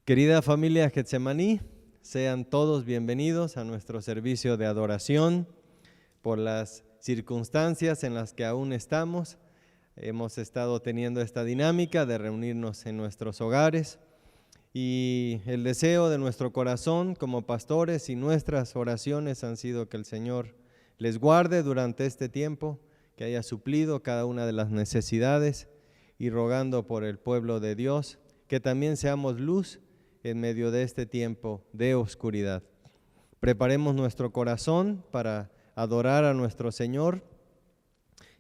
Querida familia Getsemaní, sean todos bienvenidos a nuestro servicio de adoración. Por las circunstancias en las que aún estamos, hemos estado teniendo esta dinámica de reunirnos en nuestros hogares, y el deseo de nuestro corazón como pastores y nuestras oraciones han sido que el Señor les guarde durante este tiempo, que haya suplido cada una de las necesidades, y rogando por el pueblo de Dios, que también seamos luz en medio de este tiempo de oscuridad. Preparemos nuestro corazón para adorar a nuestro Señor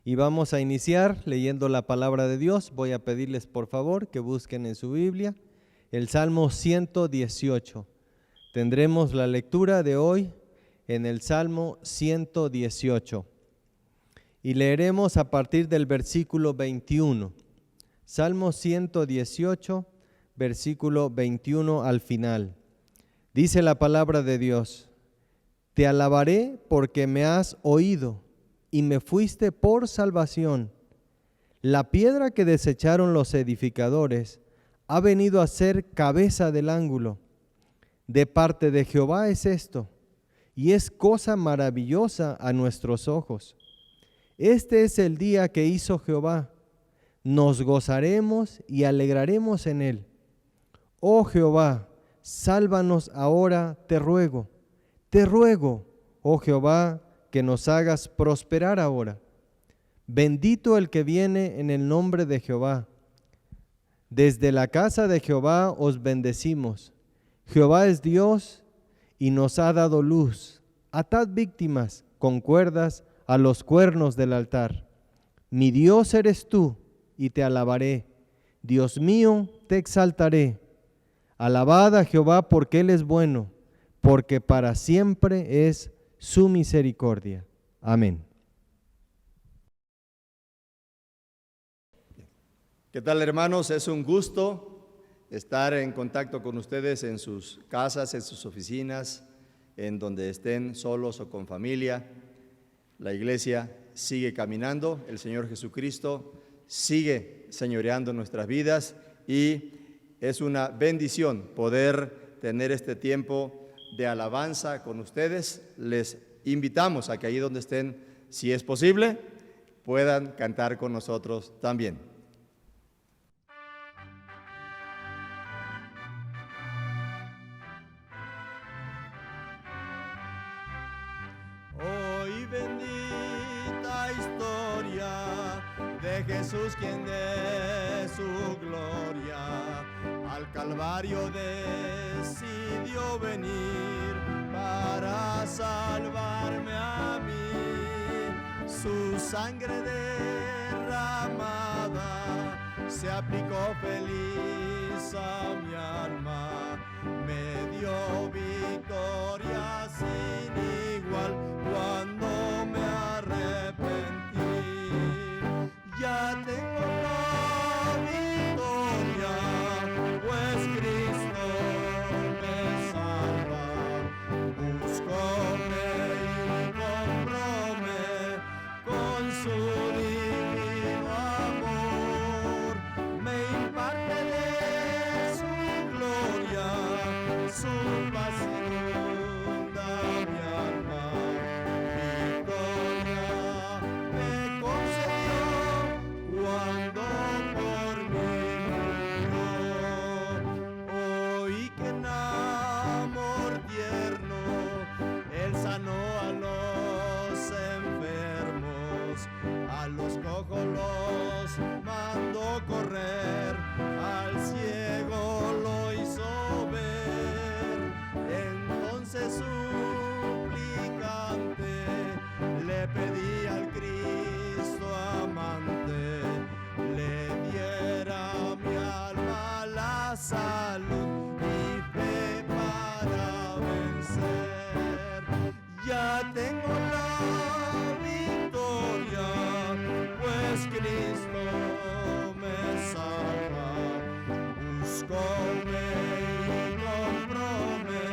y vamos a iniciar leyendo la palabra de Dios. Voy a pedirles por favor que busquen en su Biblia el Salmo 118. Tendremos la lectura de hoy en el Salmo 118 y leeremos a partir del versículo 21. Salmo 118, versículo 21 al final. Dice la palabra de Dios: Te alabaré porque me has oído y me fuiste por salvación. La piedra que desecharon los edificadores ha venido a ser cabeza del ángulo. De parte de Jehová es esto, y es cosa maravillosa a nuestros ojos. Este es el día que hizo Jehová. Nos gozaremos y alegraremos en él. Oh Jehová, sálvanos ahora, te ruego, oh Jehová, que nos hagas prosperar ahora. Bendito el que viene en el nombre de Jehová. Desde la casa de Jehová os bendecimos. Jehová es Dios y nos ha dado luz. Atad víctimas con cuerdas a los cuernos del altar. Mi Dios eres tú y te alabaré. Dios mío, te exaltaré. Alabad a Jehová porque Él es bueno, porque para siempre es su misericordia. Amén. ¿Qué tal, hermanos? Es un gusto estar en contacto con ustedes en sus casas, en sus oficinas, en donde estén solos o con familia. La iglesia sigue caminando, el Señor Jesucristo sigue señoreando nuestras vidas y es una bendición poder tener este tiempo de alabanza con ustedes. Les invitamos a que ahí donde estén, si es posible, puedan cantar con nosotros también. Hoy bendita historia de Jesús, quien de su gloria al Calvario decidió venir para salvarme a mí. Su sangre derramada se aplicó feliz a mi alma, me dio victoria sin igual cuando me arrepentí. Ya tengo la victoria, pues Cristo me salva. Búscome y cómprame con su divino amor. Me imparte de su gloria, su paz inunda mi alma. Victoria me concedió cuando por mí murió. Oí que en amor tierno Él sanó a los enfermos, a los cojos los mandó correr, al ciego lo hizo ver. Entonces suplicante le pedí al Cristo amante, le diera mi alma la salud y fe para vencer. Ya tengo la victoria, pues Cristo me salva. Búscome y cómprame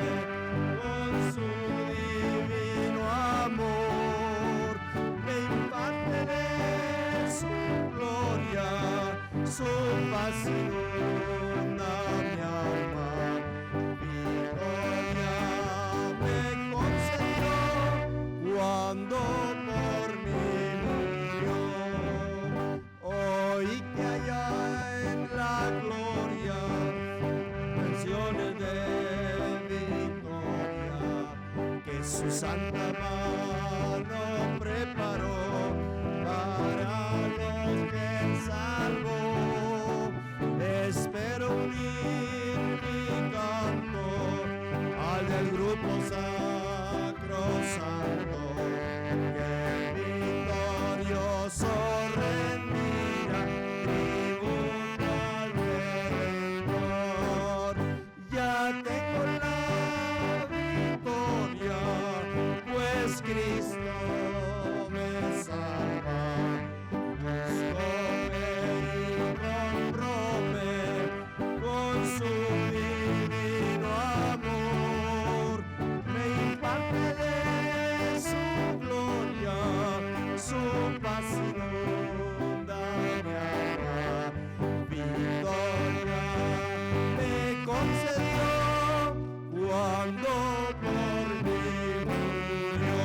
con su divino amor. Me imparte de su gloria, su paz inunda mi alma. su santa mano preparó para los que Él salvó. Espero unir mi canto al del grupo sacrosanto que victorioso rendía tributo al Redentor. Ya tengo la victoria, pues Cristo me salva. Buscóme y compróme con su divino amor. Me imparte de su gloria, su paz inunda mi alma. Victoria me concedió cuando por mí murió.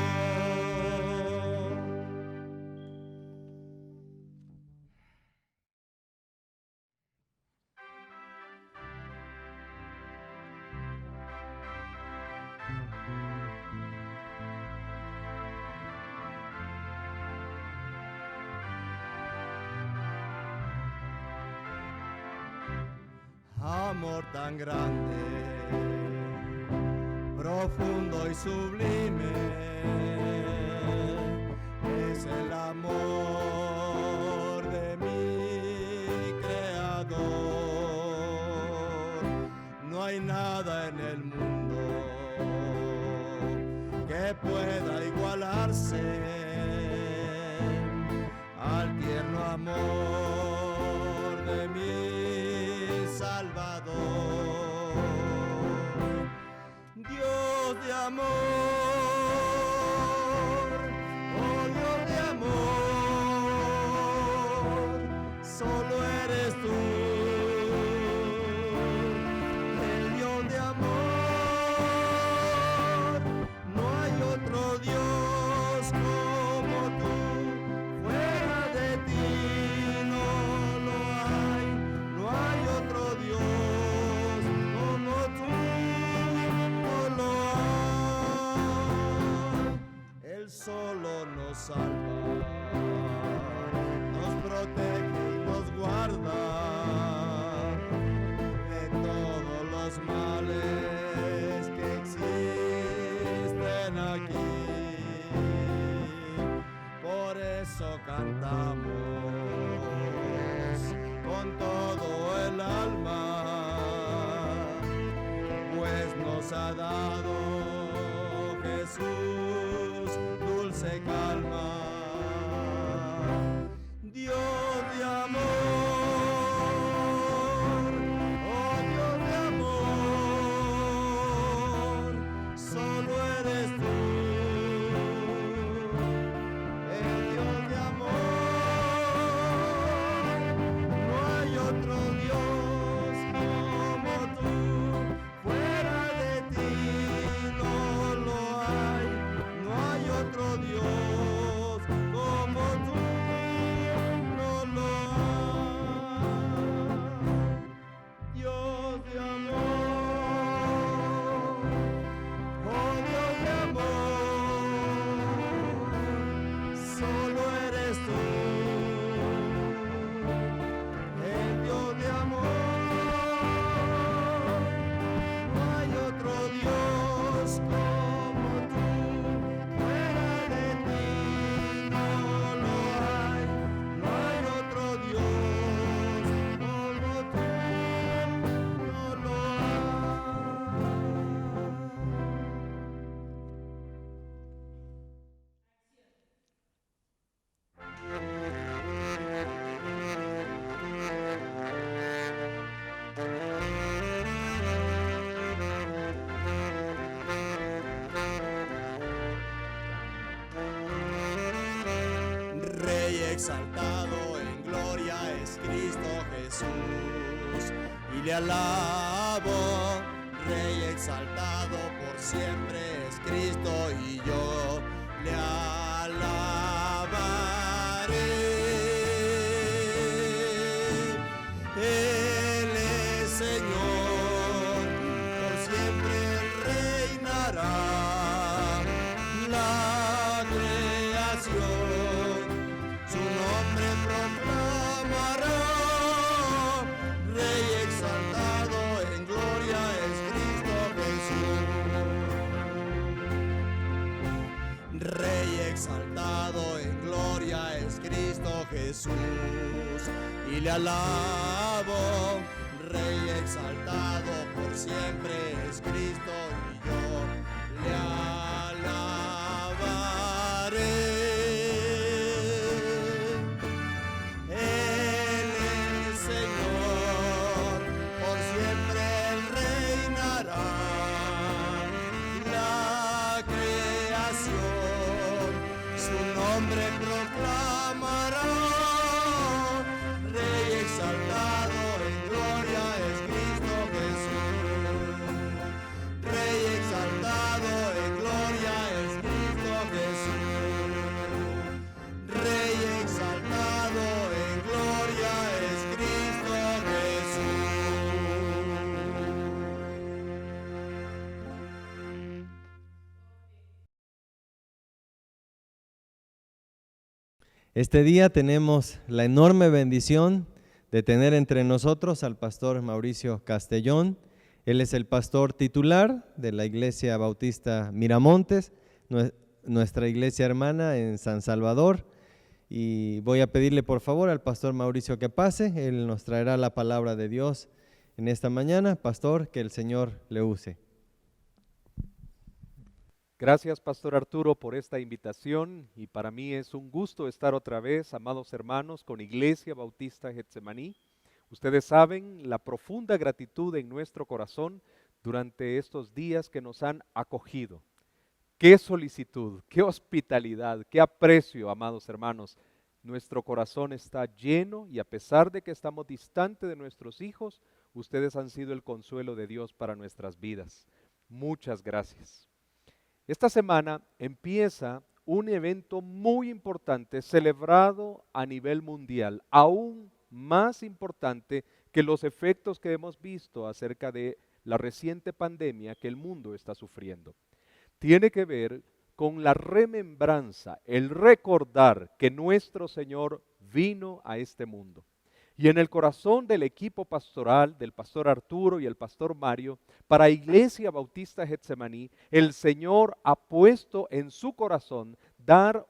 Amor tan grande, profundo y sublime, es el amor de mi Creador. No hay nada en el mundo que pueda igualarse al tierno amor de mi Salvador. Dios de amor, oh Dios de amor, solo eres tú, el Dios de amor. No hay otro Dios como tú, fuera de ti no lo hay. No hay otro Dios como tú, no lo hay. Él solo nos salva, nos protege y nos guarda de todos los males que existen aquí. Por eso cantamos con todo el alma, pues nos ha dado Jesús dulce calma. Dios de amor, oh Dios de amor, solo eres tú, el Dios de amor. No hay otro Dios como tú, fuera de ti no lo hay. No hay otro Dios como tú, no lo hay. Dios de amor, oh Dios de amor, solo eres tú, el Dios de amor. No hay otro Dios como tú, fuera de ti no lo hay. No hay otro Dios como tú, no lo Rey exaltado en gloria es Cristo Jesús, y le alabo. Rey exaltado por siempre es Cristo, y yo le alabaré. Él es Señor, por siempre reinará. Jesús, y le alabo, Rey exaltado por siempre es Cristo, y yo le alabaré. Él es Señor, por siempre Él reinará. La creación su nombre proclamará. Rey exaltado en gloria es Cristo Jesús. Rey exaltado en gloria es Cristo Jesús. Rey exaltado en gloria es Cristo Jesús. Este día tenemos la enorme bendición de tener entre nosotros al pastor Mauricio Castellón. Él es el pastor titular de la Iglesia Bautista Miramontes, nuestra iglesia hermana en San Salvador. Y voy a pedirle por favor al pastor Mauricio que pase. Él nos traerá la palabra de Dios en esta mañana. Pastor, que el Señor le use. Gracias, Pastor Arturo, por esta invitación, y para mí es un gusto estar otra vez, amados hermanos, con Iglesia Bautista Getsemaní. Ustedes saben la profunda gratitud en nuestro corazón durante estos días que nos han acogido. Qué solicitud, qué hospitalidad, qué aprecio, amados hermanos. Nuestro corazón está lleno, y a pesar de que estamos distantes de nuestros hijos, ustedes han sido el consuelo de Dios para nuestras vidas. Muchas gracias. Esta semana empieza un evento muy importante celebrado a nivel mundial, aún más importante que los efectos que hemos visto acerca de la reciente pandemia que el mundo está sufriendo. Tiene que ver con la remembranza, el recordar que nuestro Señor vino a este mundo. Y en el corazón del equipo pastoral, del pastor Arturo y el pastor Mario, para Iglesia Bautista Getsemaní, el Señor ha puesto en su corazón dar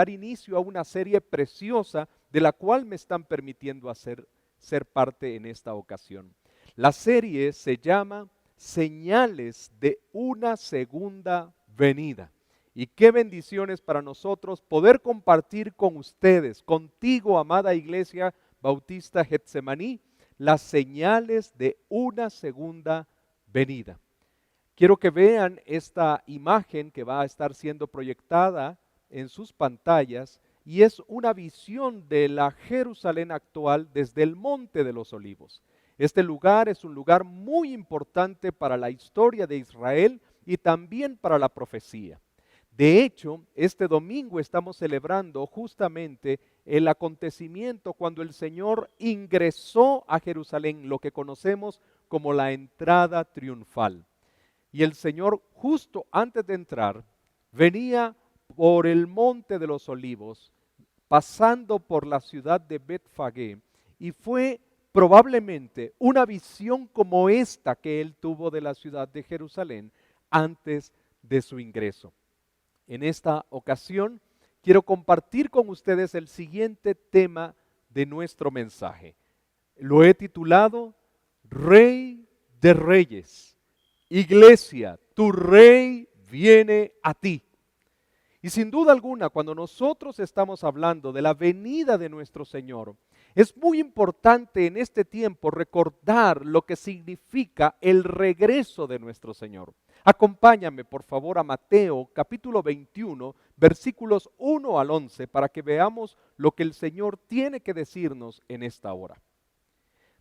inicio a una serie preciosa de la cual me están permitiendo ser parte en esta ocasión. La serie se llama Señales de una segunda venida. Y qué bendiciones para nosotros poder compartir con ustedes, contigo, amada Iglesia Bautista Getsemaní, las señales de una segunda venida. Quiero que vean esta imagen que va a estar siendo proyectada en sus pantallas, y es una visión de la Jerusalén actual desde el Monte de los Olivos. Este lugar es un lugar muy importante para la historia de Israel y también para la profecía. De hecho, este domingo estamos celebrando justamente el acontecimiento cuando el Señor ingresó a Jerusalén, lo que conocemos como la entrada triunfal. Y el Señor, justo antes de entrar, venía por el Monte de los Olivos, pasando por la ciudad de Betfagé, y fue probablemente una visión como esta que él tuvo de la ciudad de Jerusalén antes de su ingreso. En esta ocasión quiero compartir con ustedes el siguiente tema de nuestro mensaje. Lo he titulado Rey de Reyes. Iglesia, tu Rey viene a ti. Y sin duda alguna, cuando nosotros estamos hablando de la venida de nuestro Señor, es muy importante en este tiempo recordar lo que significa el regreso de nuestro Señor. Acompáñame por favor a Mateo capítulo 21, versículos 1 al 11, para que veamos lo que el Señor tiene que decirnos en esta hora.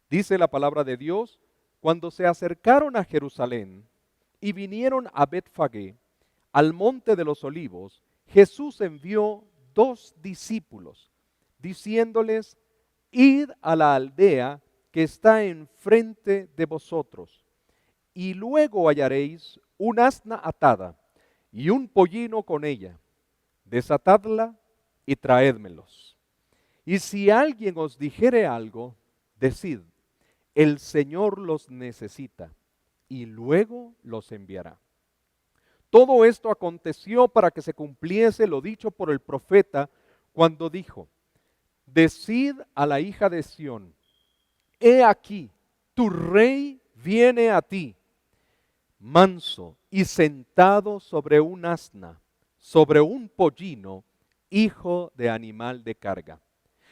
Dice la palabra de Dios: cuando se acercaron a Jerusalén y vinieron a Betfagé, al monte de los olivos, Jesús envió 2 discípulos, diciéndoles: id a la aldea que está enfrente de vosotros, y luego hallaréis un asna atada y un pollino con ella. Desatadla y traédmelos. Y si alguien os dijere algo, decid: el Señor los necesita, y luego los enviará. Todo esto aconteció para que se cumpliese lo dicho por el profeta, cuando dijo: decid a la hija de Sión, he aquí, tu rey viene a ti, manso y sentado sobre un asna, sobre un pollino, hijo de animal de carga.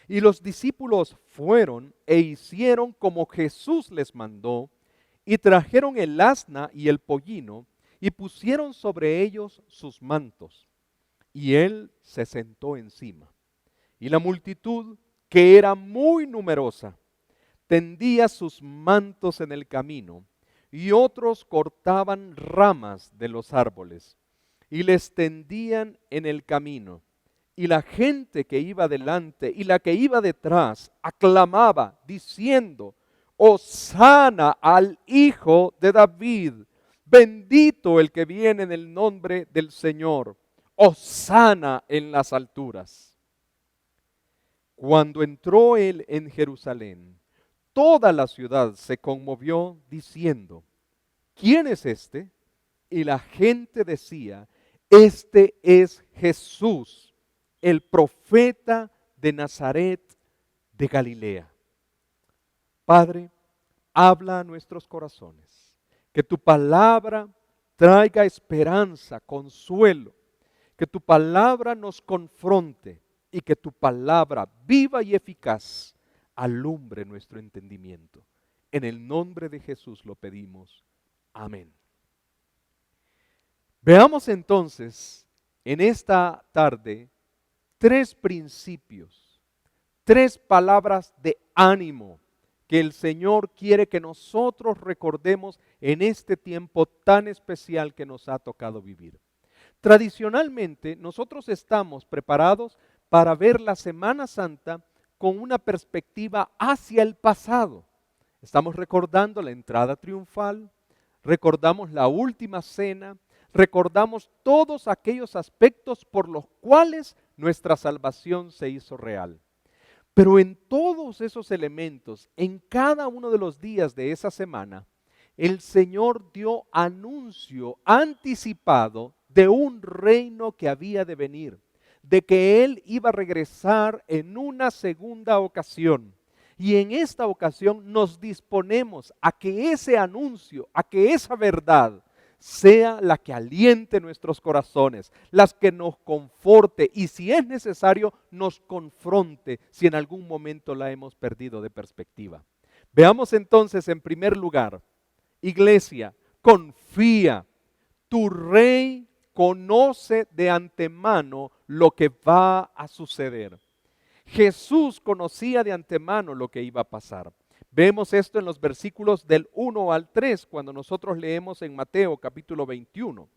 Y los discípulos fueron e hicieron como Jesús les mandó, y trajeron el asna y el pollino, y pusieron sobre ellos sus mantos. Y él se sentó encima. Y la multitud, que era muy numerosa, tendía sus mantos en el camino, y otros cortaban ramas de los árboles, y les tendían en el camino. Y la gente que iba delante y la que iba detrás aclamaba, diciendo: Hosana al Hijo de David, bendito el que viene en el nombre del Señor, Hosana en las alturas. Cuando entró él en Jerusalén, toda la ciudad se conmovió diciendo: ¿quién es este? Y la gente decía: este es Jesús, el profeta de Nazaret de Galilea. Padre, habla a nuestros corazones, que tu palabra traiga esperanza, consuelo, que tu palabra nos confronte y que tu palabra viva y eficaz alumbre nuestro entendimiento. En el nombre de Jesús lo pedimos. Amén. Veamos entonces en esta tarde 3 principios, 3 palabras de ánimo que el Señor quiere que nosotros recordemos en este tiempo tan especial que nos ha tocado vivir. Tradicionalmente, nosotros estamos preparados para ver la Semana Santa con una perspectiva hacia el pasado. Estamos recordando la entrada triunfal, recordamos la última cena, recordamos todos aquellos aspectos por los cuales nuestra salvación se hizo real. Pero en todos esos elementos, en cada uno de los días de esa semana, el Señor dio anuncio anticipado de un reino que había de venir, de que Él iba a regresar en una segunda ocasión. Y en esta ocasión nos disponemos a que ese anuncio, a que esa verdad sea la que aliente nuestros corazones, las que nos conforte y si es necesario nos confronte si en algún momento la hemos perdido de perspectiva. Veamos entonces en primer lugar, iglesia, confía, tu rey conoce de antemano lo que va a suceder. Jesús conocía de antemano lo que iba a pasar. Vemos esto en los versículos del 1 al 3, cuando nosotros leemos en Mateo capítulo 21.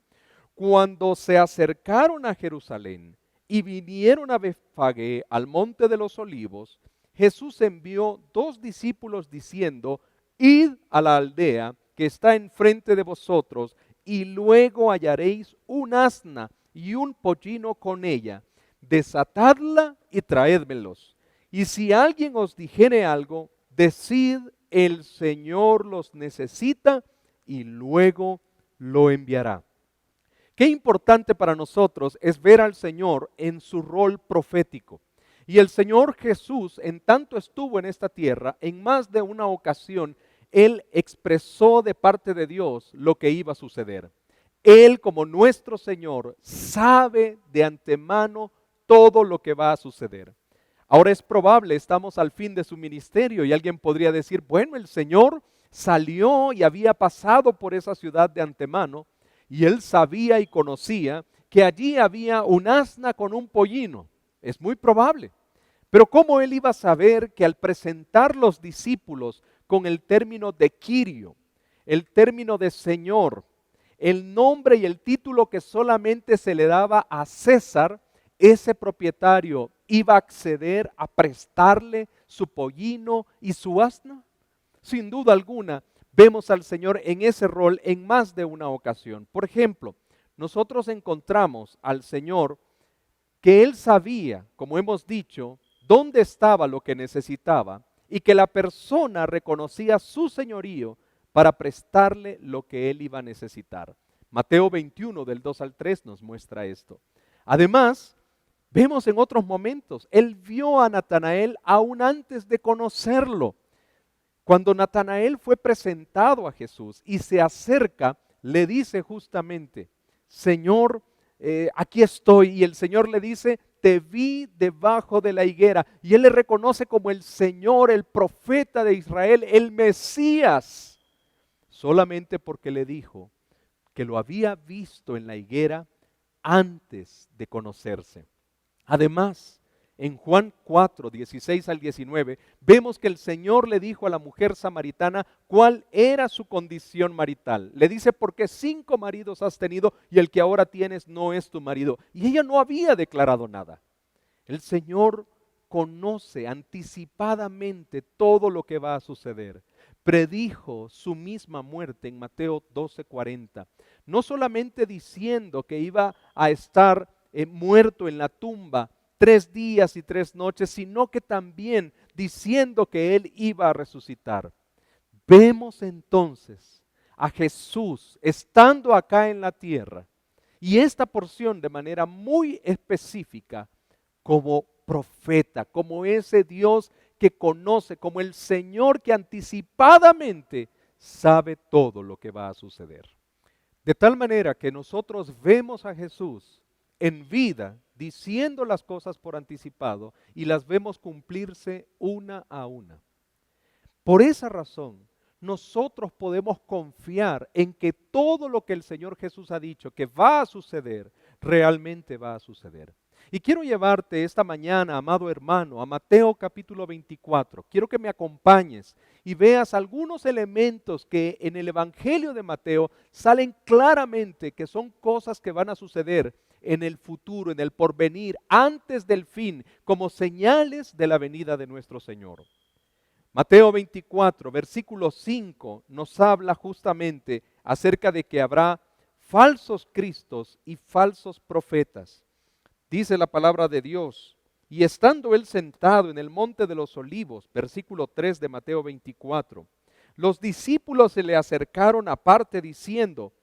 Cuando se acercaron a Jerusalén y vinieron a Betfagé, al monte de los olivos, Jesús envió 2 discípulos diciendo: id a la aldea que está enfrente de vosotros, y luego hallaréis un asna y un pollino con ella. Desatadla y traédmelos. Y si alguien os dijere algo, decid: el Señor los necesita, y luego lo enviará. Qué importante para nosotros es ver al Señor en su rol profético. Y el Señor Jesús, en tanto estuvo en esta tierra, en más de una ocasión, Él expresó de parte de Dios lo que iba a suceder. Él, como nuestro Señor, sabe de antemano todo lo que va a suceder. Ahora es probable, estamos al fin de su ministerio y alguien podría decir: bueno, el Señor salió y había pasado por esa ciudad de antemano y Él sabía y conocía que allí había un asna con un pollino. Es muy probable. Pero ¿cómo Él iba a saber que al presentar los discípulos con el término de Kyrio, el término de Señor, el nombre y el título que solamente se le daba a César, ese propietario iba a acceder a prestarle su pollino y su asna? Sin duda alguna, vemos al Señor en ese rol en más de una ocasión. Por ejemplo, nosotros encontramos al Señor que Él sabía, como hemos dicho, dónde estaba lo que necesitaba y que la persona reconocía su señorío para prestarle lo que Él iba a necesitar. Mateo 21 del 2 al 3 nos muestra esto. Además, Vemos en otros momentos, él vio a Natanael aún antes de conocerlo. Cuando Natanael fue presentado a Jesús y se acerca, le dice justamente, Señor, aquí estoy. Y el Señor le dice, te vi debajo de la higuera. Y él le reconoce como el Señor, el profeta de Israel, el Mesías. Solamente porque le dijo que lo había visto en la higuera antes de conocerse. Además, en Juan 4, 16 al 19, vemos que el Señor le dijo a la mujer samaritana cuál era su condición marital. Le dice, porque 5 maridos has tenido y el que ahora tienes no es tu marido. Y ella no había declarado nada. El Señor conoce anticipadamente todo lo que va a suceder. Predijo su misma muerte en Mateo 12:40. No solamente diciendo que iba a estar muerto en la tumba 3 días y 3 noches, sino que también diciendo que Él iba a resucitar. Vemos entonces a Jesús estando acá en la tierra, y esta porción de manera muy específica como profeta, como ese Dios que conoce, como el Señor que anticipadamente sabe todo lo que va a suceder. De tal manera que nosotros vemos a Jesús en vida, diciendo las cosas por anticipado y las vemos cumplirse una a una. Por esa razón, nosotros podemos confiar en que todo lo que el Señor Jesús ha dicho que va a suceder, realmente va a suceder. Y quiero llevarte esta mañana, amado hermano, a Mateo capítulo 24. Quiero que me acompañes y veas algunos elementos que en el Evangelio de Mateo salen claramente que son cosas que van a suceder en el futuro, en el porvenir, antes del fin, como señales de la venida de nuestro Señor. Mateo 24, versículo 5, nos habla justamente acerca de que habrá falsos cristos y falsos profetas. Dice la palabra de Dios, y estando él sentado en el monte de los olivos, versículo 3 de Mateo 24, los discípulos se le acercaron aparte diciendo,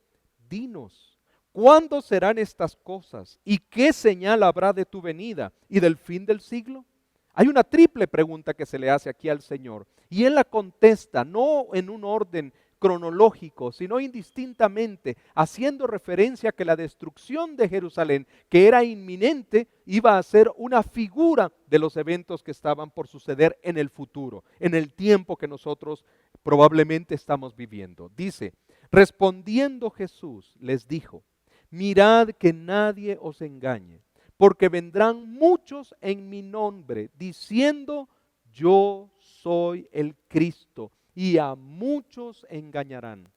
dinos, ¿cuándo serán estas cosas? ¿Y qué señal habrá de tu venida y del fin del siglo? Hay una triple pregunta que se le hace aquí al Señor, y Él la contesta no en un orden cronológico, sino indistintamente, haciendo referencia a que la destrucción de Jerusalén, que era inminente, iba a ser una figura de los eventos que estaban por suceder en el futuro, en el tiempo que nosotros probablemente estamos viviendo. Dice, respondiendo Jesús les dijo, mirad que nadie os engañe, porque vendrán muchos en mi nombre, diciendo, yo soy el Cristo, y a muchos engañarán.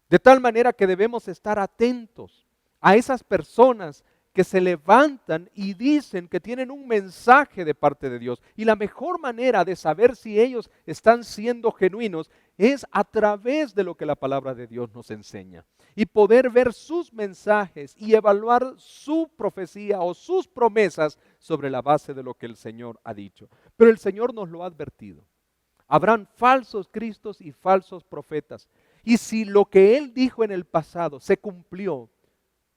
De tal manera que debemos estar atentos a esas personas que se levantan y dicen que tienen un mensaje de parte de Dios. Y la mejor manera de saber si ellos están siendo genuinos es a través de lo que la palabra de Dios nos enseña. Y poder ver sus mensajes y evaluar su profecía o sus promesas sobre la base de lo que el Señor ha dicho. Pero el Señor nos lo ha advertido. Habrán falsos cristos y falsos profetas. Y si lo que Él dijo en el pasado se cumplió,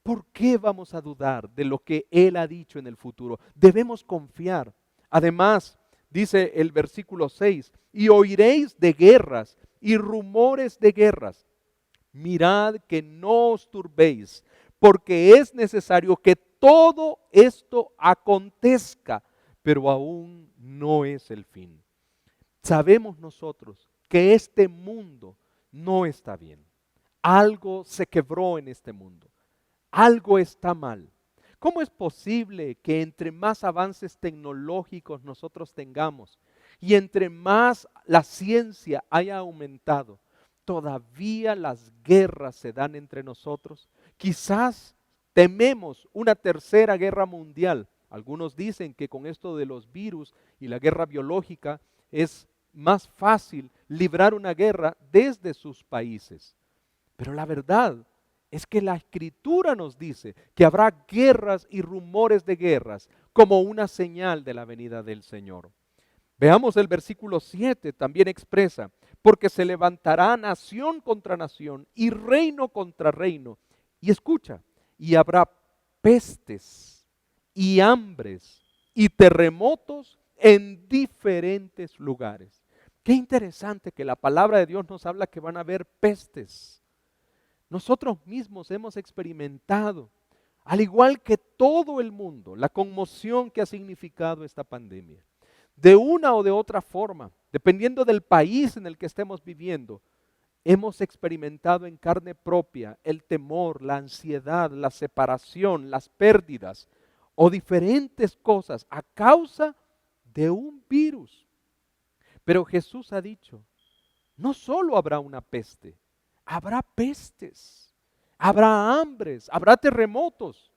¿por qué vamos a dudar de lo que Él ha dicho en el futuro? Debemos confiar. Además, dice el versículo 6, y oiréis de guerras y rumores de guerras. Mirad que no os turbéis, porque es necesario que todo esto acontezca, pero aún no es el fin. Sabemos nosotros que este mundo no está bien. Algo se quebró en este mundo. Algo está mal. ¿Cómo es posible que entre más avances tecnológicos nosotros tengamos y entre más la ciencia haya aumentado, todavía las guerras se dan entre nosotros? Quizás tememos una tercera guerra mundial. Algunos dicen que con esto de los virus y la guerra biológica es más fácil librar una guerra desde sus países. Pero la verdad es que la Escritura nos dice que habrá guerras y rumores de guerras como una señal de la venida del Señor. Veamos el versículo 7, también expresa, porque se levantará nación contra nación y reino contra reino. Y escucha, y habrá pestes y hambres y terremotos en diferentes lugares. Qué interesante que la palabra de Dios nos habla que van a haber pestes. Nosotros mismos hemos experimentado, al igual que todo el mundo, la conmoción que ha significado esta pandemia. De una o de otra forma, dependiendo del país en el que estemos viviendo, hemos experimentado en carne propia el temor, la ansiedad, la separación, las pérdidas o diferentes cosas a causa de un virus. Pero Jesús ha dicho, no solo habrá una peste, habrá pestes, habrá hambres, habrá terremotos.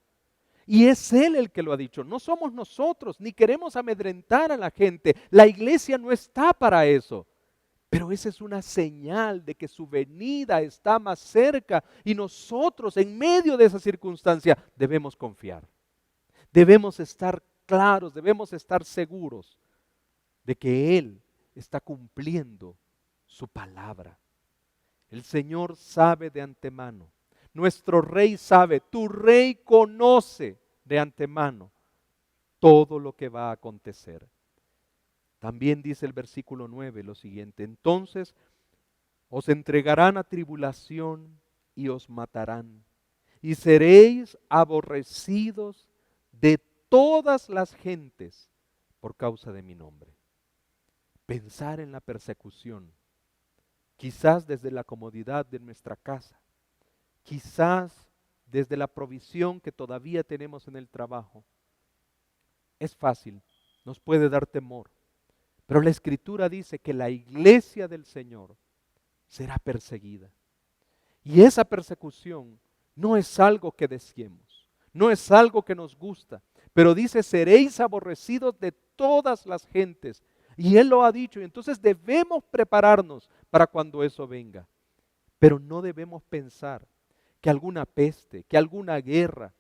Y es Él el que lo ha dicho, no somos nosotros, ni queremos amedrentar a la gente. La iglesia no está para eso. Pero esa es una señal de que su venida está más cerca y nosotros en medio de esa circunstancia debemos confiar. Debemos estar claros, debemos estar seguros de que Él está cumpliendo su palabra. El Señor sabe de antemano. Nuestro Rey sabe, tu Rey conoce de antemano todo lo que va a acontecer. También dice el versículo 9 lo siguiente, entonces os entregarán a tribulación y os matarán, y seréis aborrecidos de todas las gentes por causa de mi nombre. Pensar en la persecución, quizás desde la comodidad de nuestra casa, quizás desde la provisión que todavía tenemos en el trabajo. Es fácil, nos puede dar temor. Pero la Escritura dice que la iglesia del Señor será perseguida. Y esa persecución no es algo que deseemos, no es algo que nos gusta, pero dice, seréis aborrecidos de todas las gentes. Y Él lo ha dicho, y entonces debemos prepararnos para cuando eso venga. Pero no debemos pensar que alguna peste, que alguna guerra,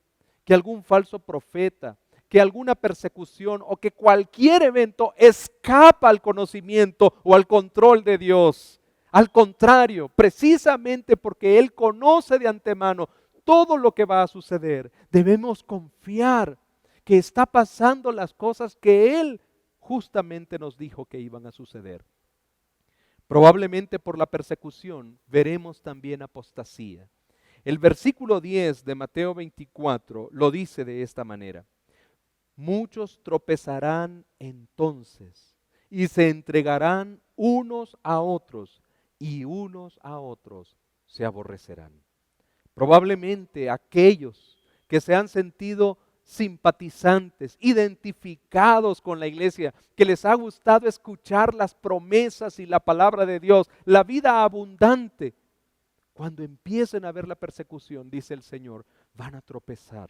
que algún falso profeta, que alguna persecución o que cualquier evento escapa al conocimiento o al control de Dios. Al contrario, precisamente porque Él conoce de antemano todo lo que va a suceder, debemos confiar que está pasando las cosas que Él justamente nos dijo que iban a suceder. Probablemente por la persecución veremos también apostasía. El versículo 10 de Mateo 24 lo dice de esta manera. Muchos tropezarán entonces y se entregarán unos a otros y unos a otros se aborrecerán. Probablemente aquellos que se han sentido simpatizantes, identificados con la iglesia, que les ha gustado escuchar las promesas y la palabra de Dios, la vida abundante, cuando empiecen a ver la persecución, dice el Señor, van a tropezar,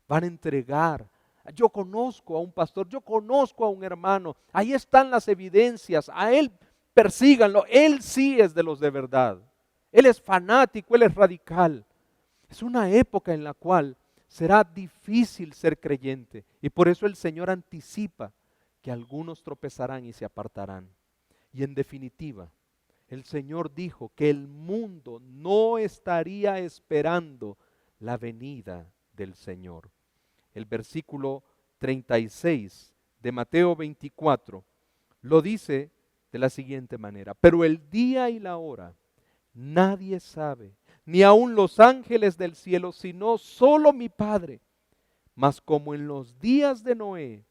van a entregar. Yo conozco a un pastor, yo conozco a un hermano, ahí están las evidencias, a él persíganlo, él sí es de los de verdad, él es fanático, él es radical. Es una época en la cual será difícil ser creyente y por eso el Señor anticipa que algunos tropezarán y se apartarán. Y en definitiva, el Señor dijo que el mundo no estaría esperando la venida del Señor. El versículo 36 de Mateo 24 lo dice de la siguiente manera, pero el día y la hora nadie sabe, ni aun los ángeles del cielo, sino solo mi Padre. Mas como en los días de Noé,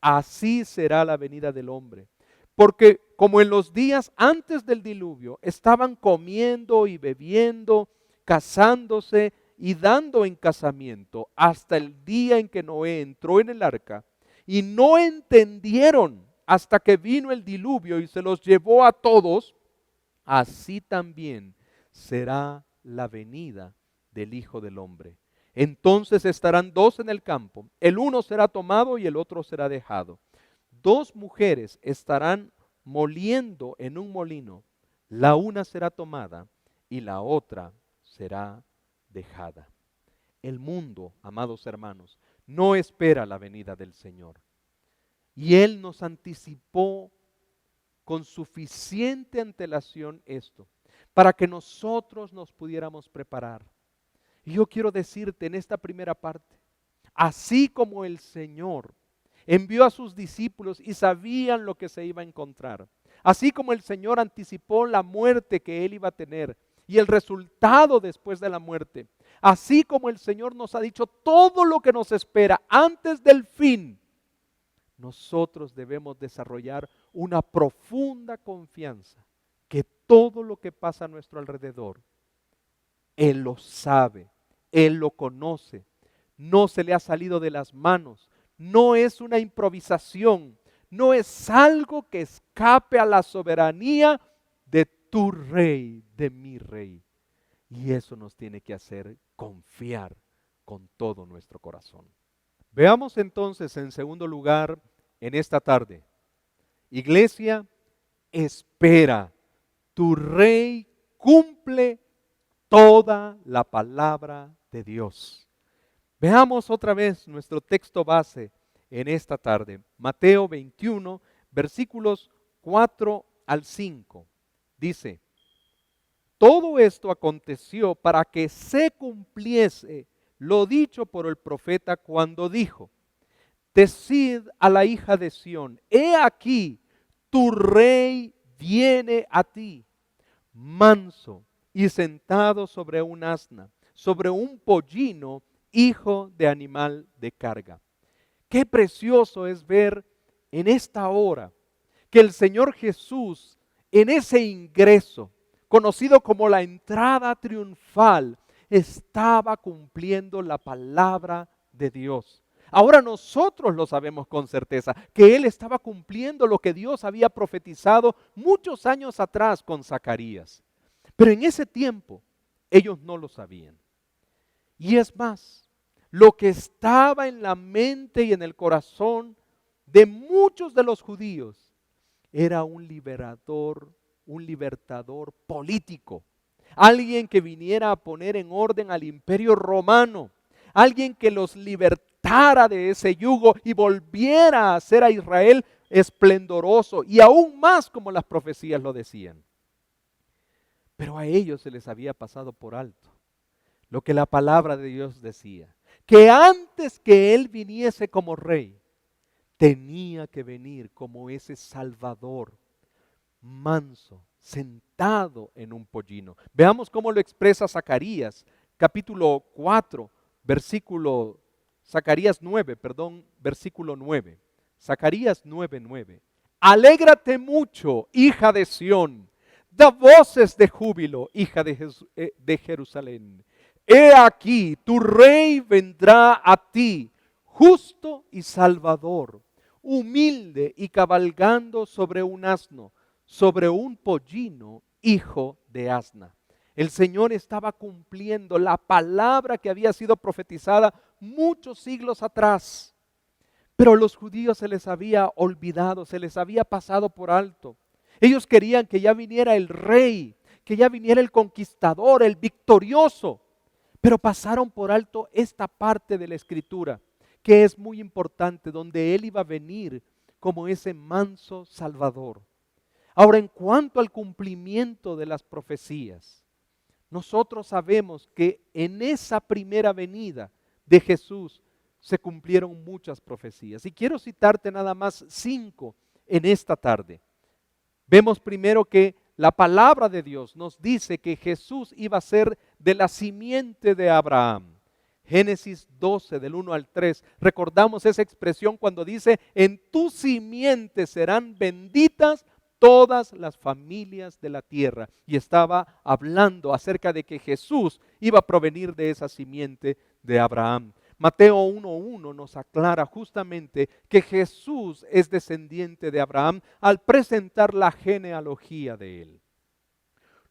así será la venida del hombre. Porque como en los días antes del diluvio, estaban comiendo y bebiendo, casándose y dando en casamiento, hasta el día en que Noé entró en el arca, y no entendieron hasta que vino el diluvio y se los llevó a todos, así también será la venida del Hijo del Hombre. Entonces estarán dos en el campo, el uno será tomado y el otro será dejado. Dos mujeres estarán moliendo en un molino, la una será tomada y la otra será dejada. El mundo, amados hermanos, no espera la venida del Señor. Y Él nos anticipó con suficiente antelación esto, para que nosotros nos pudiéramos preparar. Y yo quiero decirte en esta primera parte, así como el Señor envió a sus discípulos y sabían lo que se iba a encontrar. Así como el Señor anticipó la muerte que Él iba a tener y el resultado después de la muerte, así como el Señor nos ha dicho todo lo que nos espera antes del fin, nosotros debemos desarrollar una profunda confianza que todo lo que pasa a nuestro alrededor, Él lo sabe, Él lo conoce, no se le ha salido de las manos, no es una improvisación, no es algo que escape a la soberanía de tu Rey, de mi Rey. Y eso nos tiene que hacer confiar con todo nuestro corazón. Veamos entonces en segundo lugar en esta tarde, iglesia, espera, tu Rey cumple toda la palabra de Dios. Veamos otra vez nuestro texto base en esta tarde. Mateo 21, versículos 4 al 5. Dice, todo esto aconteció para que se cumpliese lo dicho por el profeta cuando dijo, decid a la hija de Sión, he aquí, tu rey viene a ti, manso y sentado sobre un asna, sobre un pollino, hijo de animal de carga. Qué precioso es ver en esta hora que el Señor Jesús, en ese ingreso, conocido como la entrada triunfal, estaba cumpliendo la palabra de Dios. Ahora nosotros lo sabemos con certeza, que Él estaba cumpliendo lo que Dios había profetizado muchos años atrás con Zacarías. Pero en ese tiempo ellos no lo sabían. Y es más, lo que estaba en la mente y en el corazón de muchos de los judíos era un libertador político. Alguien que viniera a poner en orden al imperio romano. Alguien que los libertara de ese yugo y volviera a hacer a Israel esplendoroso y aún más como las profecías lo decían. Pero a ellos se les había pasado por alto lo que la palabra de Dios decía, que antes que Él viniese como rey, tenía que venir como ese Salvador, manso, sentado en un pollino. Veamos cómo lo expresa Zacarías, capítulo 4, Zacarías 9, versículo 9. Zacarías 9:9. Alégrate mucho, hija de Sión, da voces de júbilo, hija de Jerusalén. He aquí, tu rey vendrá a ti, justo y salvador, humilde y cabalgando sobre un asno, sobre un pollino, hijo de asna. El Señor estaba cumpliendo la palabra que había sido profetizada muchos siglos atrás. Pero a los judíos se les había olvidado, se les había pasado por alto. Ellos querían que ya viniera el rey, que ya viniera el conquistador, el victorioso. Pero pasaron por alto esta parte de la Escritura, que es muy importante, donde Él iba a venir como ese manso Salvador. Ahora, en cuanto al cumplimiento de las profecías, nosotros sabemos que en esa primera venida de Jesús se cumplieron muchas profecías. Y quiero citarte nada más 5 en esta tarde. Vemos primero que la palabra de Dios nos dice que Jesús iba a ser de la simiente de Abraham. Génesis 12, del 1 al 3. Recordamos esa expresión cuando dice, en tu simiente serán benditas todas las familias de la tierra. Y estaba hablando acerca de que Jesús iba a provenir de esa simiente de Abraham. Mateo 1:1 nos aclara justamente que Jesús es descendiente de Abraham al presentar la genealogía de él.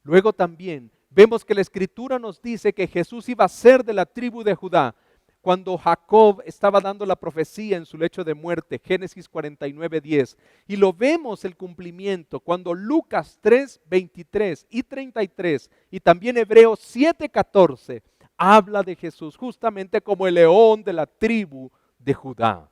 Luego también vemos que la Escritura nos dice que Jesús iba a ser de la tribu de Judá. Cuando Jacob estaba dando la profecía en su lecho de muerte, Génesis 49:10. Y lo vemos el cumplimiento cuando Lucas 3:23 y 33 y también Hebreos 7:14 habla de Jesús justamente como el león de la tribu de Judá.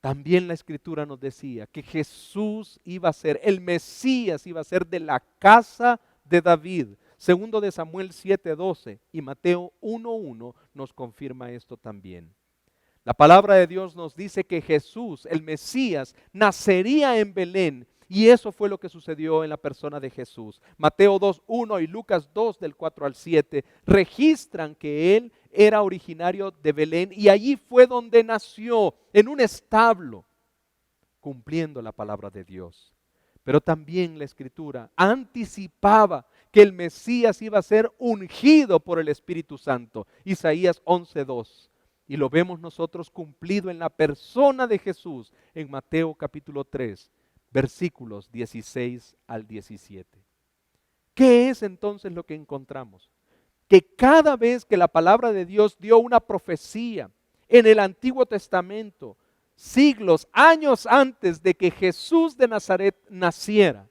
También la Escritura nos decía que Jesús iba a ser, el Mesías iba a ser de la casa de David. Segundo de Samuel 7:12 y Mateo 1:1 nos confirma esto también. La palabra de Dios nos dice que Jesús, el Mesías, nacería en Belén. Y eso fue lo que sucedió en la persona de Jesús. Mateo 2:1 y Lucas 2 del 4 al 7 registran que Él era originario de Belén y allí fue donde nació, en un establo, cumpliendo la palabra de Dios. Pero también la Escritura anticipaba que el Mesías iba a ser ungido por el Espíritu Santo. Isaías 11:2. Y lo vemos nosotros cumplido en la persona de Jesús en Mateo capítulo 3, versículos 16 al 17. ¿Qué es entonces lo que encontramos? Que cada vez que la palabra de Dios dio una profecía en el Antiguo Testamento, siglos, años antes de que Jesús de Nazaret naciera,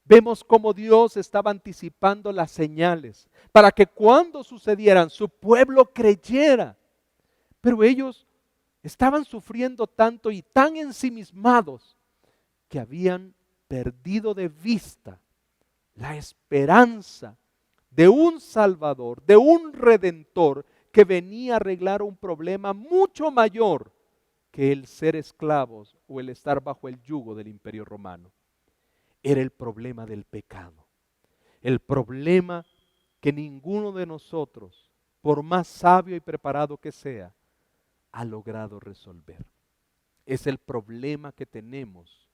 vemos cómo Dios estaba anticipando las señales para que cuando sucedieran su pueblo creyera. Pero ellos estaban sufriendo tanto y tan ensimismados que habían perdido de vista la esperanza de un Salvador, de un Redentor que venía a arreglar un problema mucho mayor que el ser esclavos o el estar bajo el yugo del Imperio Romano. Era el problema del pecado, el problema que ninguno de nosotros, por más sabio y preparado que sea, ha logrado resolver. Es el problema que tenemos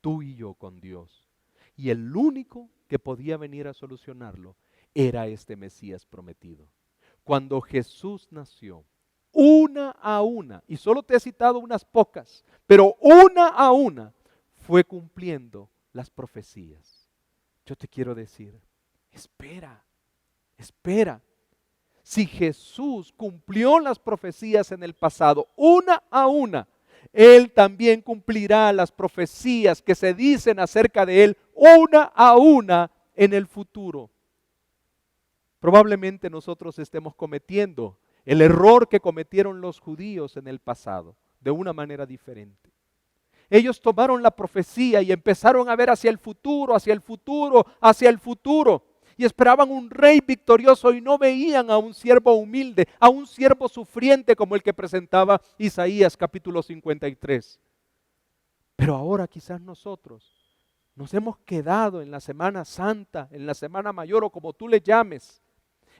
tú y yo con Dios. Y el único que podía venir a solucionarlo era este Mesías prometido. Cuando Jesús nació, una a una, y solo te he citado unas pocas, pero una a una fue cumpliendo las profecías. Yo te quiero decir, espera, espera. Si Jesús cumplió las profecías en el pasado, una a una, Él también cumplirá las profecías que se dicen acerca de Él, una a una en el futuro. Probablemente nosotros estemos cometiendo el error que cometieron los judíos en el pasado, de una manera diferente. Ellos tomaron la profecía y empezaron a ver hacia el futuro, hacia el futuro, hacia el futuro. Y esperaban un rey victorioso y no veían a un siervo humilde, a un siervo sufriente como el que presentaba Isaías capítulo 53. Pero ahora quizás nosotros nos hemos quedado en la Semana Santa, en la Semana Mayor o como tú le llames,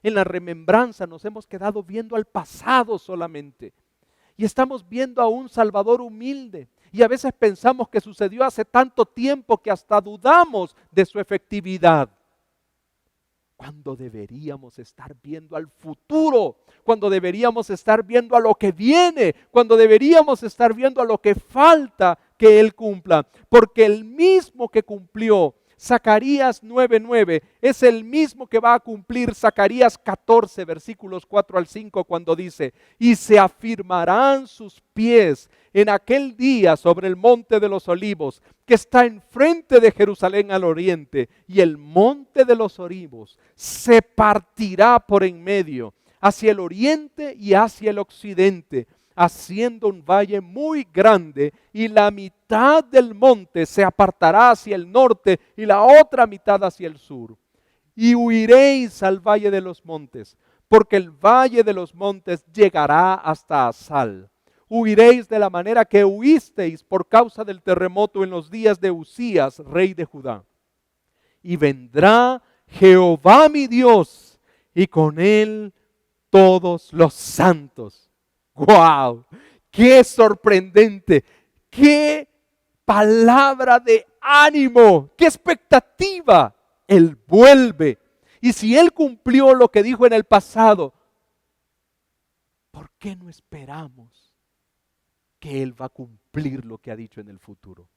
en la remembranza nos hemos quedado viendo al pasado solamente. Y estamos viendo a un Salvador humilde. Y a veces pensamos que sucedió hace tanto tiempo que hasta dudamos de su efectividad. Cuando deberíamos estar viendo al futuro, cuando deberíamos estar viendo a lo que viene, cuando deberíamos estar viendo a lo que falta que Él cumpla. Porque el mismo que cumplió Zacarías 9:9 es el mismo que va a cumplir Zacarías 14, versículos 4 al 5, cuando dice: y se afirmarán sus pies en aquel día sobre el monte de los olivos, que está enfrente de Jerusalén al oriente, y el monte de los olivos se partirá por en medio, hacia el oriente y hacia el occidente, haciendo un valle muy grande, y la mitad del monte se apartará hacia el norte y la otra mitad hacia el sur. Y huiréis al valle de los montes, porque el valle de los montes llegará hasta Asal. Huiréis de la manera que huisteis por causa del terremoto en los días de Usías, rey de Judá. Y vendrá Jehová mi Dios, y con él todos los santos. ¡Wow! ¡Qué sorprendente! ¡Qué palabra de ánimo! ¡Qué expectativa! Él vuelve. Y si Él cumplió lo que dijo en el pasado, ¿por qué no esperamos que Él va a cumplir lo que ha dicho en el futuro?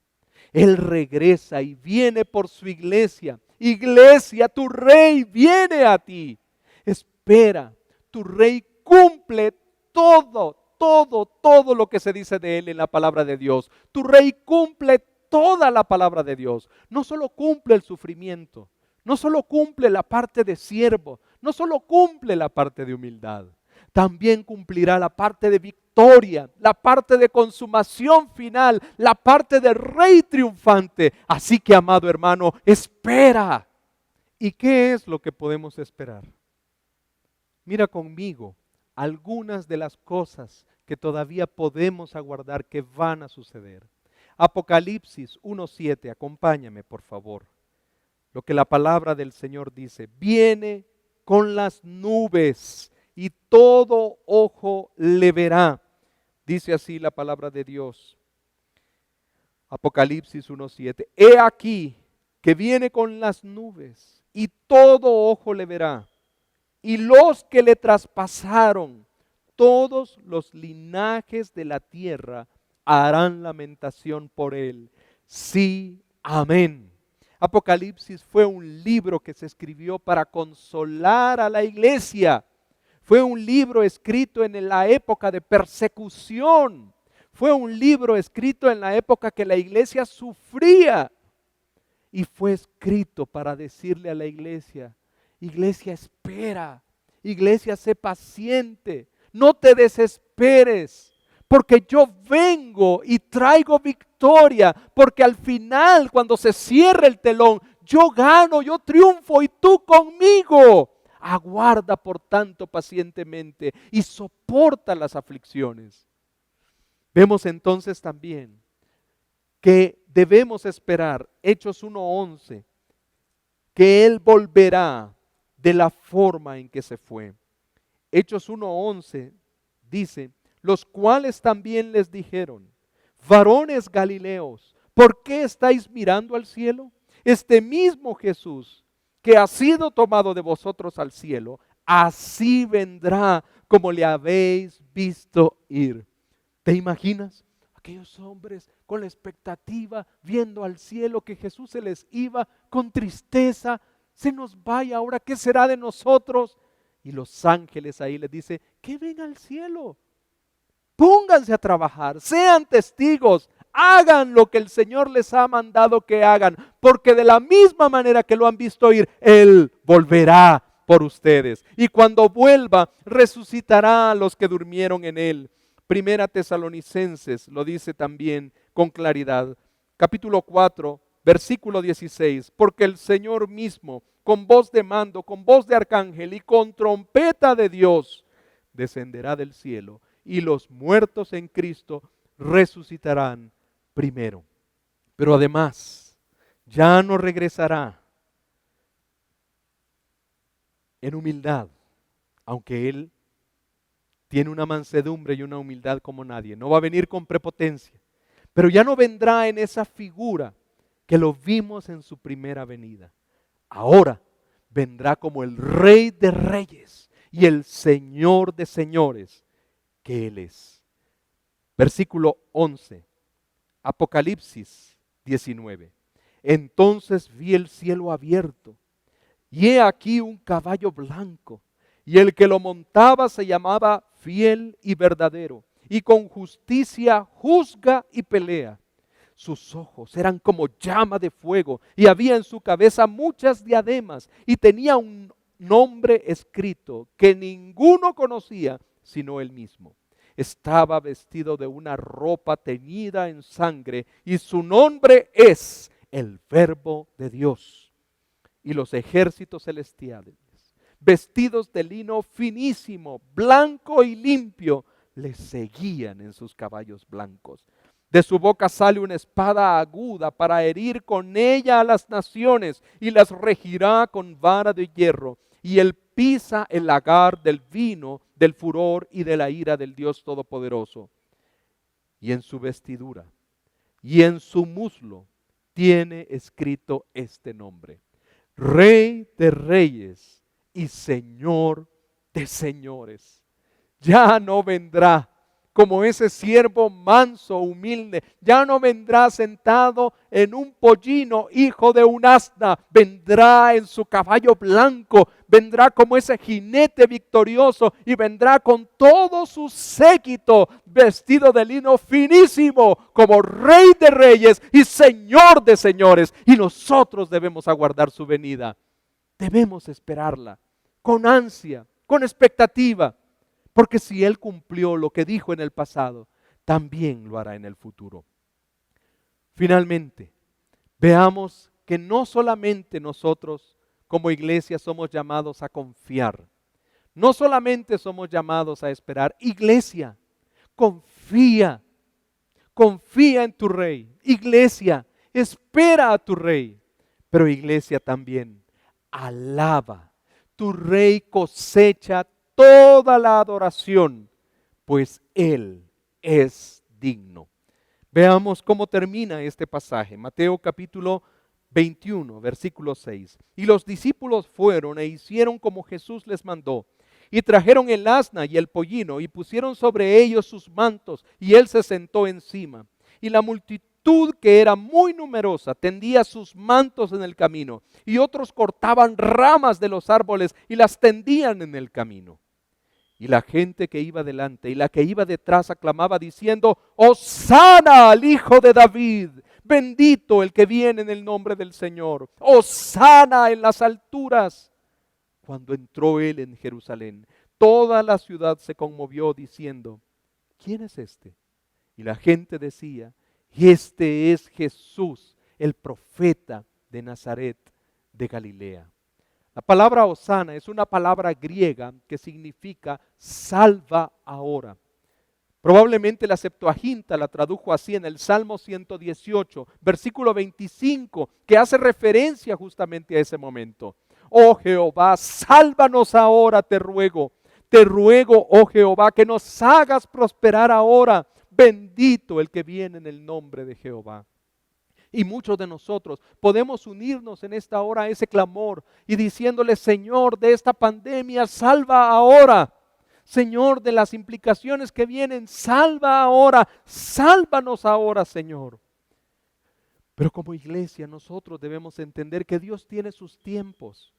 Él regresa y viene por su iglesia. Iglesia, tu rey viene a ti. Espera, tu rey cumple todo lo que se dice de Él en la palabra de Dios. Tu rey cumple toda la palabra de Dios. No solo cumple el sufrimiento, no solo cumple la parte de siervo, no solo cumple la parte de humildad, también cumplirá la parte de victoria, la parte de consumación final, la parte de rey triunfante. Así que, amado hermano, espera. ¿Y qué es lo que podemos esperar? Mira conmigo algunas de las cosas que todavía podemos aguardar que van a suceder. Apocalipsis 1:7, acompáñame por favor. Lo que la palabra del Señor dice, viene con las nubes y todo ojo le verá. Dice así la palabra de Dios. Apocalipsis 1:7, he aquí que viene con las nubes y todo ojo le verá. Y los que le traspasaron, todos los linajes de la tierra harán lamentación por él. Sí, amén. Apocalipsis fue un libro que se escribió para consolar a la iglesia. Fue un libro escrito en la época de persecución. Fue un libro escrito en la época que la iglesia sufría. Y fue escrito para decirle a la iglesia, iglesia, espera. Iglesia, sé paciente. No te desesperes. Porque yo vengo y traigo victoria. Porque al final, cuando se cierre el telón, yo gano, yo triunfo y tú conmigo. Aguarda por tanto pacientemente y soporta las aflicciones. Vemos entonces también que debemos esperar, Hechos 1:11, que Él volverá de la forma en que se fue. Hechos 1:11 dice, los cuales también les dijeron, varones Galileos, ¿por qué estáis mirando al cielo? Este mismo Jesús que ha sido tomado de vosotros al cielo, así vendrá como le habéis visto ir. ¿Te imaginas? Aquellos hombres con la expectativa, viendo al cielo que Jesús se les iba con tristeza, se nos vaya ahora, ¿qué será de nosotros? Y los ángeles ahí les dice, que ven al cielo, pónganse a trabajar, sean testigos, hagan lo que el Señor les ha mandado que hagan, porque de la misma manera que lo han visto ir, Él volverá por ustedes. Y cuando vuelva, resucitará a los que durmieron en Él. Primera Tesalonicenses lo dice también con claridad. Capítulo 4, versículo 16. Porque el Señor mismo, con voz de mando, con voz de arcángel y con trompeta de Dios, descenderá del cielo y los muertos en Cristo resucitarán primero. Pero además, ya no regresará en humildad, aunque Él tiene una mansedumbre y una humildad como nadie. No va a venir con prepotencia, pero ya no vendrá en esa figura que lo vimos en su primera venida. Ahora vendrá como el Rey de Reyes y el Señor de Señores que Él es. Versículo 11, Apocalipsis 19. Entonces vi el cielo abierto y he aquí un caballo blanco, y el que lo montaba se llamaba Fiel y Verdadero, y con justicia juzga y pelea. Sus ojos eran como llama de fuego, y había en su cabeza muchas diademas, y tenía un nombre escrito que ninguno conocía sino él mismo. Estaba vestido de una ropa teñida en sangre, y su nombre es el Verbo de Dios. Y los ejércitos celestiales, vestidos de lino finísimo, blanco y limpio, le seguían en sus caballos blancos. De su boca sale una espada aguda para herir con ella a las naciones y las regirá con vara de hierro. Y él pisa el lagar del vino, del furor y de la ira del Dios Todopoderoso. Y en su vestidura y en su muslo tiene escrito este nombre: Rey de Reyes y Señor de señores. Ya no vendrá como ese siervo manso, humilde. Ya no vendrá sentado en un pollino, hijo de un asna. Vendrá en su caballo blanco. Vendrá como ese jinete victorioso y vendrá con todo su séquito vestido de lino finísimo, como Rey de Reyes y Señor de señores. Y nosotros debemos aguardar su venida. Debemos esperarla con ansia, con expectativa. Porque si Él cumplió lo que dijo en el pasado, también lo hará en el futuro. Finalmente, veamos que no solamente nosotros como iglesia somos llamados a confiar, no solamente somos llamados a esperar. Iglesia, Confía, confía en tu rey. Iglesia, espera a tu rey. Pero iglesia también, alaba. Tu rey cosecha toda la adoración, pues Él es digno. Veamos cómo termina este pasaje. Mateo capítulo 21, versículo 6. Y los discípulos fueron e hicieron como Jesús les mandó. Y trajeron el asna y el pollino y pusieron sobre ellos sus mantos, y Él se sentó encima. Y la multitud, que era muy numerosa, tendía sus mantos en el camino, y otros cortaban ramas de los árboles y las tendían en el camino. Y la gente que iba delante y la que iba detrás aclamaba diciendo: Hosana al Hijo de David, bendito el que viene en el nombre del Señor, Hosana en las alturas. Cuando entró Él en Jerusalén, toda la ciudad se conmovió diciendo: ¿quién es este? Y la gente decía: este es Jesús, el profeta de Nazaret de Galilea. La palabra Hosana es una palabra griega que significa salva ahora. Probablemente la Septuaginta la tradujo así en el Salmo 118, versículo 25, que hace referencia justamente a ese momento. Oh Jehová, sálvanos ahora, te ruego, oh Jehová, que nos hagas prosperar ahora. Bendito el que viene en el nombre de Jehová. Y muchos de nosotros podemos unirnos en esta hora a ese clamor y diciéndole: Señor, de esta pandemia, salva ahora. Señor, de las implicaciones que vienen, salva ahora. Sálvanos ahora, Señor. Pero como iglesia nosotros debemos entender que Dios tiene sus tiempos.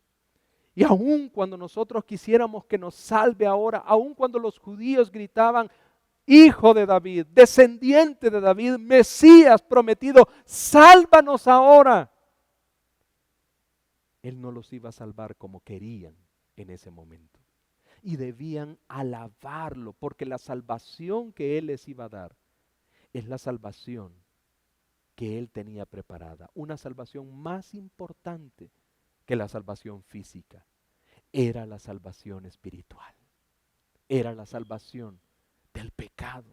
Y aun cuando nosotros quisiéramos que nos salve ahora, aun cuando los judíos gritaban: Hijo de David, descendiente de David, Mesías prometido, sálvanos ahora. Él no los iba a salvar como querían en ese momento. Y debían alabarlo, porque la salvación que Él les iba a dar es la salvación que Él tenía preparada. Una salvación más importante que la salvación física. Era la salvación espiritual. Era la salvación del pecado.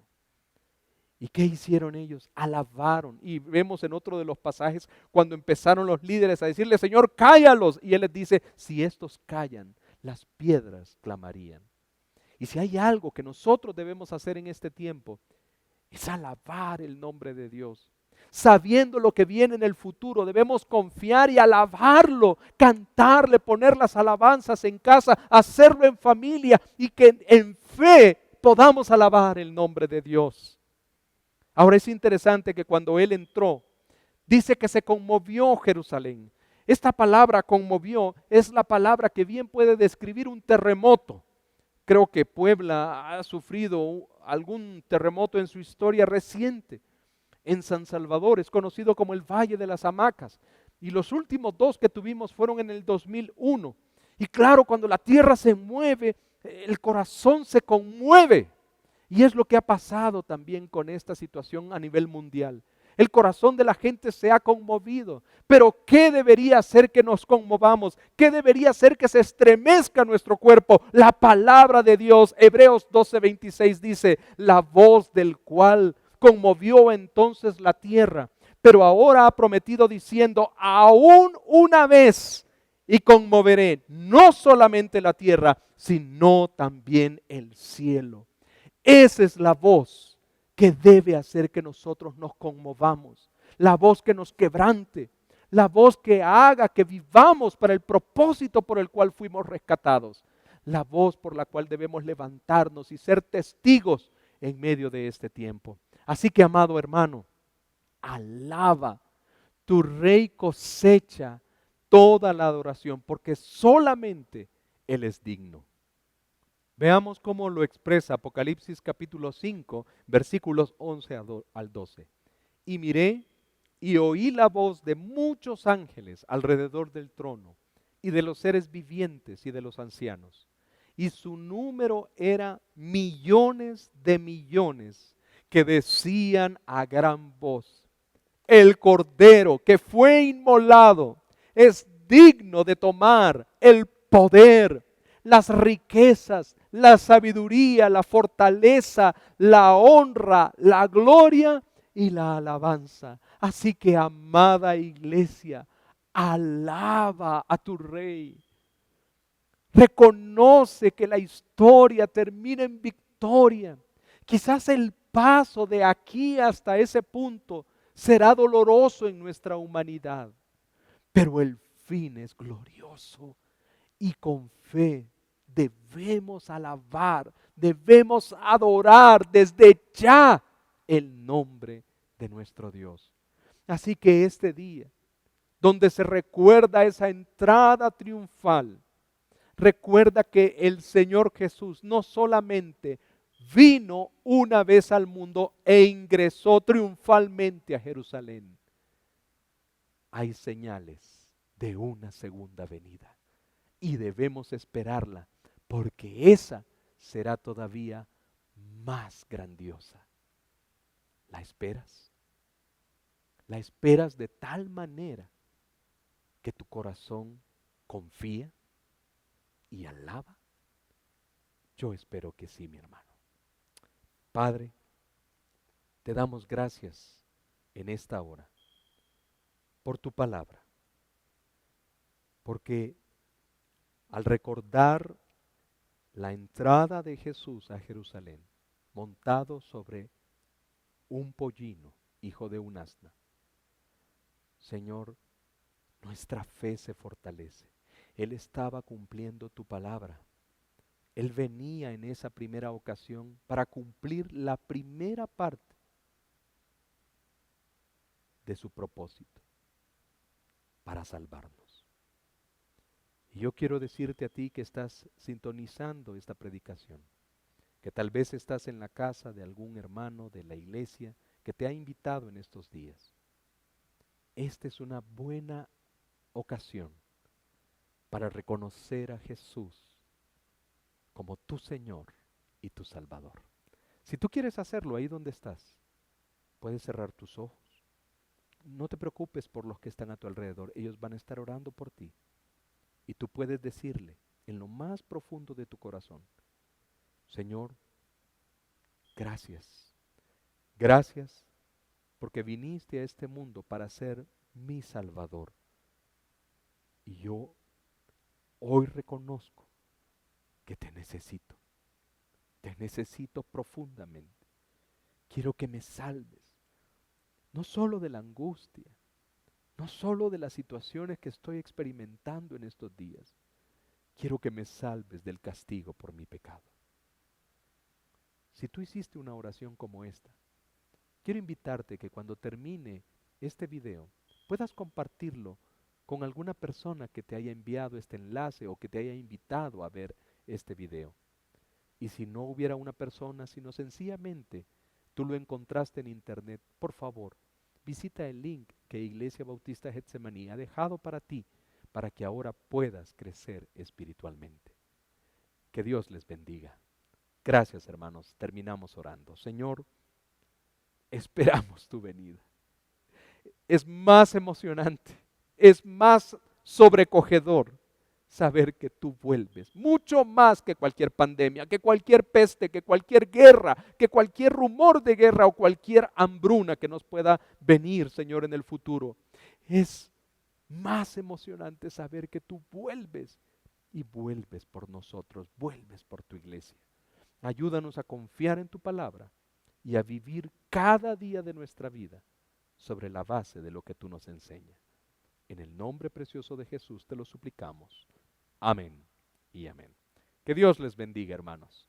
¿Y qué hicieron ellos? Alabaron. Y vemos en otro de los pasajes cuando empezaron los líderes a decirle: Señor, cállalos. Y Él les dice: si estos callan, las piedras clamarían. Y si hay algo que nosotros debemos hacer en este tiempo, es alabar el nombre de Dios. Sabiendo lo que viene en el futuro, debemos confiar y alabarlo, cantarle, poner las alabanzas en casa, hacerlo en familia y que en fe podamos alabar el nombre de Dios. Ahora es interesante que cuando Él entró, dice que se conmovió Jerusalén. Esta palabra conmovió es la palabra que bien puede describir un terremoto. Creo que Puebla ha sufrido algún terremoto en su historia reciente. En San Salvador es conocido como el Valle de las Hamacas. Y los últimos dos que tuvimos fueron en el 2001. Y claro, cuando la tierra se mueve, el corazón se conmueve. Y es lo que ha pasado también con esta situación a nivel mundial. El corazón de la gente se ha conmovido. Pero ¿qué debería hacer que nos conmovamos? ¿Qué debería hacer que se estremezca nuestro cuerpo? La palabra de Dios. Hebreos 12:26 dice: la voz del cual conmovió entonces la tierra, pero ahora ha prometido diciendo: aún una vez y conmoveré no solamente la tierra, sino también el cielo. Esa es la voz que debe hacer que nosotros nos conmovamos, la voz que nos quebrante, la voz que haga que vivamos para el propósito por el cual fuimos rescatados, la voz por la cual debemos levantarnos y ser testigos en medio de este tiempo. Así que, amado hermano, alaba, tu rey cosecha toda la adoración, porque solamente Él es digno. Veamos cómo lo expresa Apocalipsis capítulo 5, versículos 11 al 12. Y miré y oí la voz de muchos ángeles alrededor del trono, y de los seres vivientes y de los ancianos. Y su número era millones de millones, que decían a gran voz: el Cordero que fue inmolado es digno de tomar el poder, las riquezas, la sabiduría, la fortaleza, la honra, la gloria y la alabanza. Así que, amada iglesia, alaba a tu Rey. Reconoce que la historia termina en victoria. Quizás el paso de aquí hasta ese punto será doloroso en nuestra humanidad, pero el fin es glorioso y con fe debemos alabar, debemos adorar desde ya el nombre de nuestro Dios. Así que este día, donde se recuerda esa entrada triunfal, recuerda que el Señor Jesús no solamente vino una vez al mundo e ingresó triunfalmente a Jerusalén. Hay señales de una segunda venida y debemos esperarla, porque esa será todavía más grandiosa. ¿La esperas? ¿La esperas de tal manera que tu corazón confía y alaba? Yo espero que sí, mi hermano. Padre, te damos gracias en esta hora por tu palabra, porque al recordar la entrada de Jesús a Jerusalén, montado sobre un pollino, hijo de un asna, Señor, nuestra fe se fortalece. Él estaba cumpliendo tu palabra. Él venía en esa primera ocasión para cumplir la primera parte de su propósito, para salvarnos. Y yo quiero decirte a ti que estás sintonizando esta predicación, que tal vez estás en la casa de algún hermano de la iglesia que te ha invitado en estos días. Esta es una buena ocasión para reconocer a Jesús como tu Señor y tu Salvador. Si tú quieres hacerlo ahí donde estás, puedes cerrar tus ojos. No te preocupes por los que están a tu alrededor, ellos van a estar orando por ti. Y tú puedes decirle en lo más profundo de tu corazón: Señor, gracias. Gracias porque viniste a este mundo para ser mi Salvador. Y yo hoy reconozco que te necesito. Te necesito profundamente. Quiero que me salves, no solo de la angustia, no solo de las situaciones que estoy experimentando en estos días. Quiero que me salves del castigo por mi pecado. Si tú hiciste una oración como esta, quiero invitarte que cuando termine este video puedas compartirlo con alguna persona que te haya enviado este enlace o que te haya invitado a ver este video. Y si no hubiera una persona, sino sencillamente tú lo encontraste en internet, por favor, visita el link que Iglesia Bautista Getsemaní ha dejado para ti, para que ahora puedas crecer espiritualmente. Que Dios les bendiga. Gracias, hermanos. Terminamos orando. Señor, esperamos tu venida. Es más emocionante, es más sobrecogedor saber que tú vuelves, mucho más que cualquier pandemia, que cualquier peste, que cualquier guerra, que cualquier rumor de guerra o cualquier hambruna que nos pueda venir, Señor, en el futuro. Es más emocionante saber que tú vuelves y vuelves por nosotros, vuelves por tu iglesia. Ayúdanos a confiar en tu palabra y a vivir cada día de nuestra vida sobre la base de lo que tú nos enseñas. En el nombre precioso de Jesús te lo suplicamos. Amén y amén. Que Dios les bendiga, hermanos.